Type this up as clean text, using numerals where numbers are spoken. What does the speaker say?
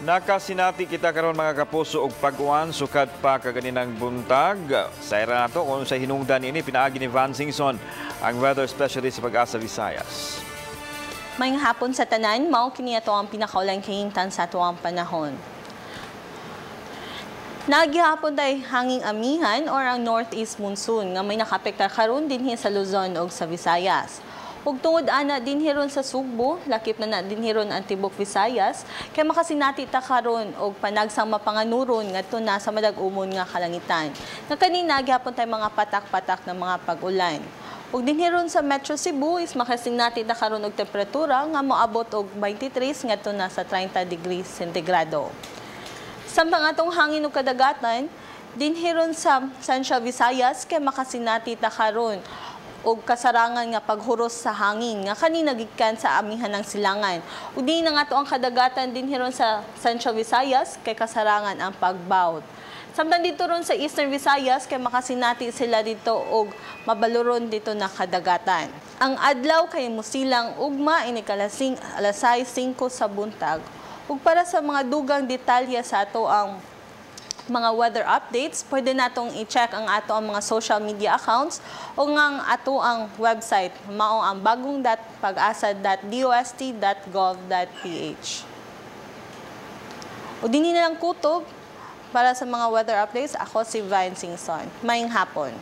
Nakasinati kita karon mga kapuso og pag-uwan sukad pa kaganinang buntag. Sayra nato kung sa hinungdan ini pinaagi ni Van Singson, ang weather specialist sa Pag-asa Visayas. Mayong hapon sa tanan, mao kini ato ang pinakaulang kahimtang sa atuang panahon. Naghihapon tay hanging amihan or ang northeast monsoon nga may nakapektar karon dinhi sa Luzon ug sa Visayas. Ug tungod ana dinhiron sa Sugbo, lakip na dinhiron ang tibok Visayas, kay makasinati ta karon og panagsang mapanganuron ngadto na sa madag-umon nga kalangitan. Nga kanina gyapon tay mga patak-patak na mga pag-ulan. Ug dinhiron sa Metro Cebu is makasinati ta karon og temperatura nga moabot og 23 ngadto na sa 30 degrees sentigrado. Samtang atong hangin ug kadagatan, dinhiron sa Central Visayas kay makasinati ta karon og kasarangan nga paghuros sa hangin nga kanina gikan sa amihan ng silangan. Ug din nga ato ang kadagatan dinhiron sa Central Visayas kay kasarangan ang pagbawt. Samtang dito ron sa Eastern Visayas kay makasinati sila dito og mabaluron dito na kadagatan. Ang adlaw kay musilang ugma ini kalasing alas 5:05 sa buntag. Ug para sa mga dugang detalye sa ato ang mga weather updates, pwede natong i-check ang ato ang mga social media accounts o ang ato ang website, mao ang bagong.pag-asa.dost.gov.ph. O dinhi na lang kutob para sa mga weather updates. Ako si Van Singson. Mayong hapon.